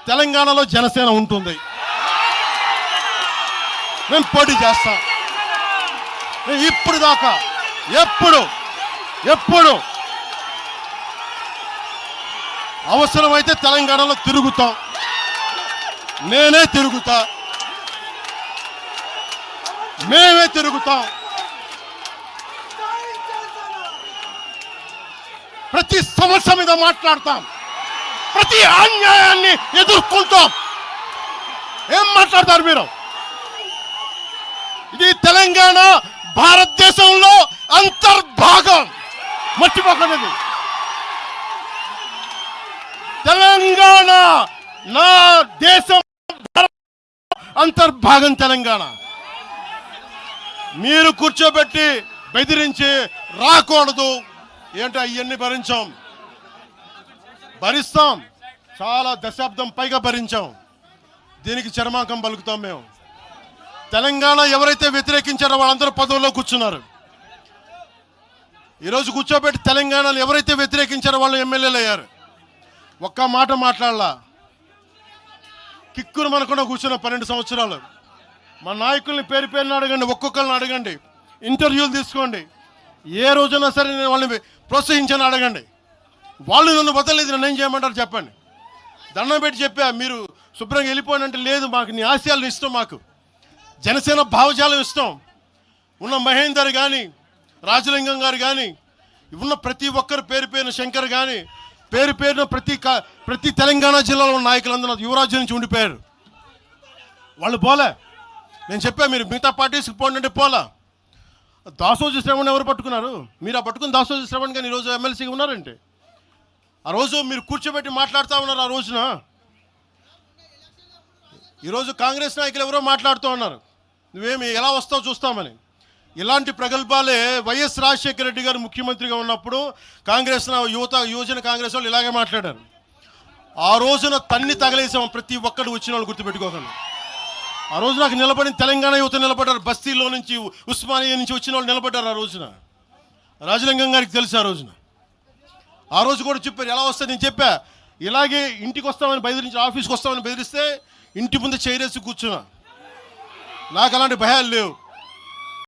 తెలంగాణలో జనసేన ఉంటుంది. మేము పోటీ చేస్తాం. ఇప్పుడు దాకా ఎప్పుడు అవసరమైతే తెలంగాణలో తిరుగుతాం. నేనే తిరుగుతా, మేమే తిరుగుతాం. ప్రతి సమస్య మీద మాట్లాడతాం, ప్రతి అన్యాయాన్ని ఎదుర్కొంటాం. ఏం మాట్లాడతారు మీరు? ఇది తెలంగాణ భారతదేశంలో అంతర్భాగం, మర్చిపోకండి. తెలంగాణ నా దేశం అంతర్భాగం. తెలంగాణ మీరు కూర్చోబెట్టి బెదిరించి రాకూడదు. ఏంటో అవన్నీ భరిస్తాం. చాలా దశాబ్దం పైగా భరించాం. దీనికి చరమాంకం పలుకుతాం మేము. తెలంగాణ ఎవరైతే వ్యతిరేకించారో వాళ్ళందరూ పదవుల్లో కూర్చున్నారు. ఈరోజు కూర్చోబెట్టి తెలంగాణలో ఎవరైతే వ్యతిరేకించారో వాళ్ళు ఎమ్మెల్యేలు అయ్యారు. ఒక్క మాట మాట్లాడలా. కిక్కురు మనకుండా కూర్చున్న 12 సంవత్సరాలు. మా నాయకుల్ని పేరు పేరుని అడగండి, ఒక్కొక్కరిని అడగండి, ఇంటర్వ్యూలు తీసుకోండి. ఏ రోజైనా సరే నేను వాళ్ళని ప్రోత్సహించాను అడగండి. వాళ్ళు నన్ను వదలలేదు, నన్ను ఏం చేయమంటారు చెప్పండి. దండం పెట్టి చెప్పా, మీరు శుభ్రంగా వెళ్ళిపోయినంటే లేదు, మాకు నీ ఆశయాలను ఇష్టం, మాకు జనసేన భావజాలం ఇష్టం. ఉన్న మహేందర్ కానీ, రాజలింగం గారు కానీ, ఉన్న ప్రతి ఒక్కరు పేరు పేరున, శంకర్ కానీ పేరు పేరున ప్రతి తెలంగాణ జిల్లాలో ఉన్న నాయకులందరూ యువరాజు నుంచి ఉండిపోయారు. వాళ్ళు పోలే. నేను చెప్పా, మీరు మిగతా పార్టీస్కి పోండి అంటే పోలా. దాసోజు శ్రవణ్ ఎవరు పట్టుకున్నారు? మీరు ఆ పట్టుకుని దాసోజు శ్రవణ్ కానీ ఈరోజు ఎమ్మెల్సీగా ఉన్నారంటే, ఆ రోజు మీరు కూర్చోబెట్టి మాట్లాడుతూ ఉన్నారు. ఆ రోజున ఈరోజు కాంగ్రెస్ నాయకులు ఎవరో మాట్లాడుతూ ఉన్నారు, నువ్వేమి ఎలా వస్తావు చూస్తామని. ఇలాంటి ప్రగల్భాలే వైఎస్ రాజశేఖర రెడ్డి గారు ముఖ్యమంత్రిగా ఉన్నప్పుడు కాంగ్రెస్ యువజన కాంగ్రెస్ వాళ్ళు ఇలాగే మాట్లాడారు. ఆ రోజున తన్ని తగలేసాం ప్రతి ఒక్కడు వచ్చిన వాళ్ళు, గుర్తుపెట్టుకోకండి. ఆ రోజు నాకు నిలబడిన తెలంగాణ యువత నిలబడ్డారు. బస్తీలో నుంచి, ఉస్మానియా నుంచి వచ్చిన వాళ్ళు నిలబడ్డారు. ఆ రోజున రాజలింగం గారికి తెలుసు. ఆ రోజు కూడా చెప్పారు ఎలా వస్తుంది. నేను చెప్పా, ఇలాగే ఇంటికి వస్తామని బెదిరించి, ఆఫీస్కి వస్తామని బెదిరిస్తే ఇంటి ముందు చైరేసి కూర్చున్నా. నాకు అలాంటి భయాలు లేవు.